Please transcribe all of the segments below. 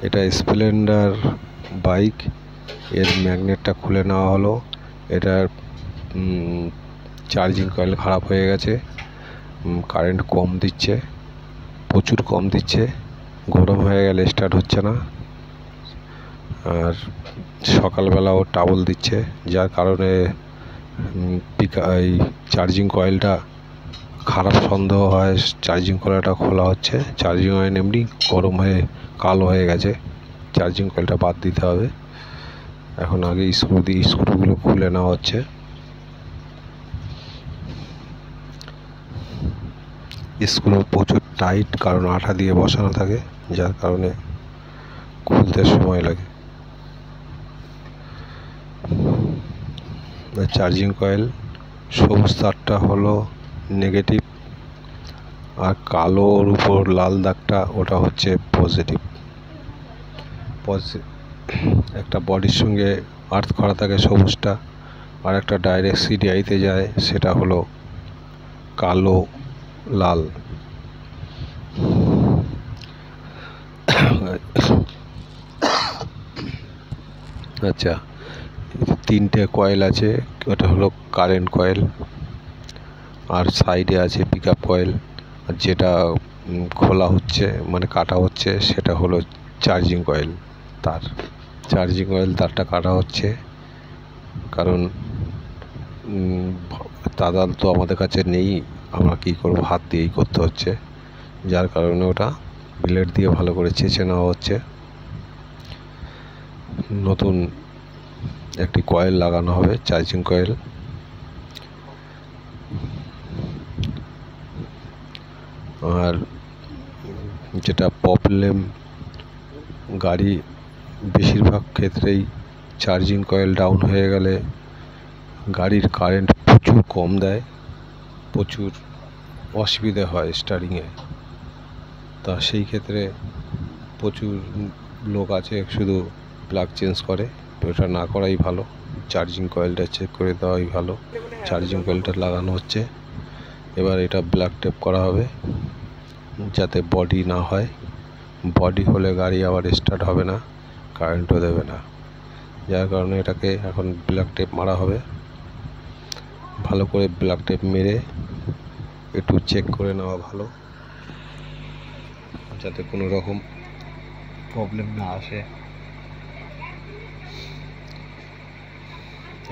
এটা Splendor bike. এর ম্যাগনেটটা খুলে নেওয়া হলো। এটার চার্জিং কয়েল খারাপ হয়ে গেছে, কারেন্ট কম দিচ্ছে, প্রচুর কম দিচ্ছে, গরম হয়ে গেলে স্টার্ট হচ্ছে না। আর সকালবেলাও ট্রাবল দিচ্ছে, যার কারণে এই চার্জিং কয়েলটা খারাপ সন্দেহ হয়। চার্জিং কয়েলটা খোলা হচ্ছে, চার্জিং কয়েল এমনি গরম হয়ে কালো হয়ে গেছে, চার্জিং কয়েলটা বাদ দিতে হবে। এখন আগে স্ক্রুগুলো খুলে নেওয়া হচ্ছে। স্ক্রু প্রচুর টাইট, কারণ আঠা দিয়ে বসানো থাকে, যার কারণে খুলতে সময় লাগে। চার্জিং কয়েল সবুজ তারটা হলো নেগেটিভ, আর কালোর উপর লাল দাগটা ওটা হচ্ছে পজিটিভ। একটা বডির সঙ্গে আর্থ করা থাকে সবুজটা, আর একটা ডাইরেক্ট সিডিআইতে যায়, সেটা হলো কালো লাল। আচ্ছা, তিনটে কয়েল আছে, ওটা হলো কারেন্ট কয়েল, আর সাইডে আছে পিকআপ কয়েল, আর যেটা খোলা হচ্ছে মানে কাটা হচ্ছে সেটা হলো চার্জিং কয়েল তার। চার্জিং কয়েল তারটা কাটা হচ্ছে, কারণ তার তো আমাদের কাছে নেই, আমরা কী করব, হাত দিয়েই করতে হচ্ছে, যার কারণে ওটা ব্লেড দিয়ে ভালো করে চেঁচে নেওয়া হচ্ছে। নতুন একটি কয়েল লাগানো হবে, চার্জিং কয়েল। আর যেটা প্রবলেম, গাড়ি বেশিরভাগ ক্ষেত্রেই চার্জিং কয়েল ডাউন হয়ে গেলে গাড়ির কারেন্ট প্রচুর কম দেয়, প্রচুর অসুবিধে হয় স্টার্টিংয়ে। তা সেই ক্ষেত্রে প্রচুর লোক আছে শুধু প্লাগ চেঞ্জ করে, ওটা না করাই ভালো, চার্জিং কয়েলটা চেক করে দেওয়াই ভালো। চার্জিং কয়েলটা লাগানো হচ্ছে, এবার এটা ব্ল্যাক টেপ করা হবে যাতে বডি না হয়। বডি হলে গাড়ি আবার স্টার্ট হবে না, কারেন্টও দেবে না, যার কারণে এটাকে এখন ব্ল্যাক টেপ মারা হবে। ভালো করে ব্ল্যাক টেপ মেরে একটু চেক করে নেওয়া ভালো, যাতে কোনো রকম প্রবলেম না আসে।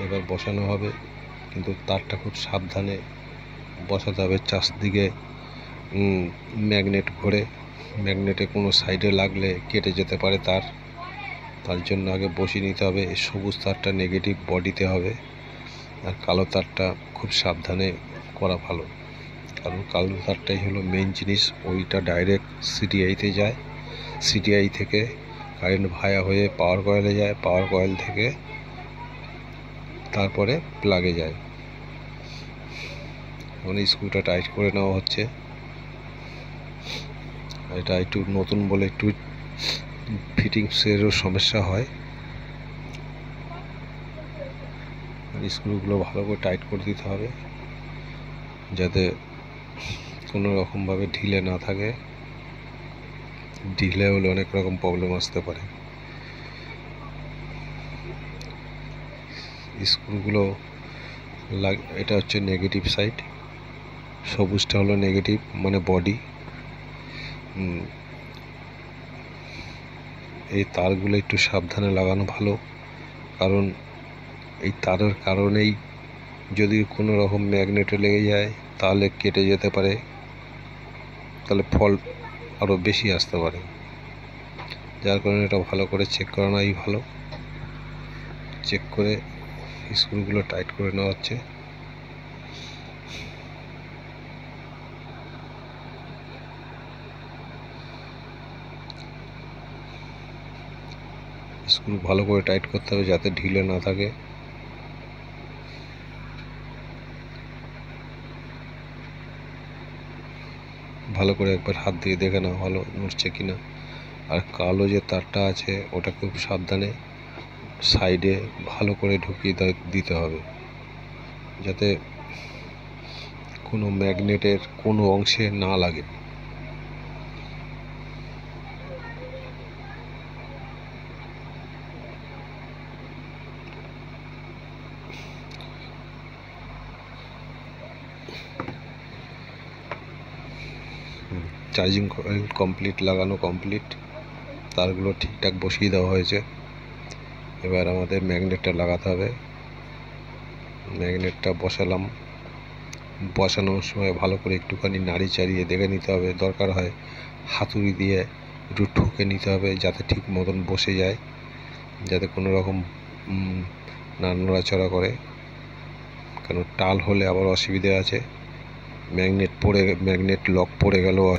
এবার বসানো হবে, কিন্তু তারটা খুব সাবধানে বসাতে হবে। চারদিকে ম্যাগনেট ঘোরে, ম্যাগনেটে কোনো সাইডে লাগলে কেটে যেতে পারে তার জন্য আগে বসিয়ে নিতে হবে। এই সবুজ তারটা নেগেটিভ বডিতে হবে, আর কালো তারটা খুব সাবধানে করা ভালো, কারণ কালো তারটাই হলো মেইন জিনিস। ওইটা ডাইরেক্ট সিডিআইতে যায়, সিডিআই থেকে কারেন্ট ভায়া হয়ে পাওয়ার কয়েলে যায়, পাওয়ার কয়েল থেকে তারপরে প্লাগে যায়। মানে স্ক্রুটা টাইট করে নেওয়া হচ্ছে। এটা একটু নতুন বলে একটু ফিটিংসেরও সমস্যা হয়, স্ক্রুগুলো ভালো করে টাইট করে দিতে হবে যাতে কোনো রকমভাবে ঢিলে না থাকে। ঢিলে হলে অনেক রকম প্রবলেম আসতে পারে। স্ক্রুগুলো এটা হচ্ছে নেগেটিভ সাইড, সবুজটা হলো নেগেটিভ মানে বডি। এই তারগুলো একটু সাবধানে লাগানো ভালো, কারণ এই তারের কারণেই যদি কোনো রকম ম্যাগনেটে লেগে যায় তাহলে কেটে যেতে পারে, তাহলে ফল্ট আরও বেশি আসতে পারে, যার কারণে এটা ভালো করে চেক করানোই ভালো। চেক করে স্ক্রুগুলো টাইট করে নেওয়া হচ্ছে। স্ক্রু ভালো করে টাইট করতে হবে যাতে ঢিলে না থাকে। ভালো করে একবার হাত দিয়ে দেখে নাও ভালো নড়ছে কিনা। আর কালো যে তারটা আছে ওটা খুব সাবধানে সাইডে ভালো করে ঢুকিয়ে দিতে হবে, যাতে কোনো ম্যাগনেটের কোনো অংশে না লাগে। চার্জিং কয়েল কমপ্লিট, লাগানো কমপ্লিট, তারগুলো ঠিকঠাক বসিয়ে দেওয়া হয়েছে। এবার আমাদের ম্যাগনেটটা লাগাতে হবে। ম্যাগনেটটা বসালাম। বসানোর সময় ভালো করে একটুখানি নাড়ি চাড়িয়ে দেখে নিতে হবে, দরকার হয় হাতুড়ি দিয়ে একটু ঠুকে নিতে হবে যাতে ঠিক মতন বসে যায়, যাতে কোনো রকম না নড়াচড়া করে, কারণ টাল হলে আবার অসুবিধে আছে। ম্যাগনেট লক পড়ে গেল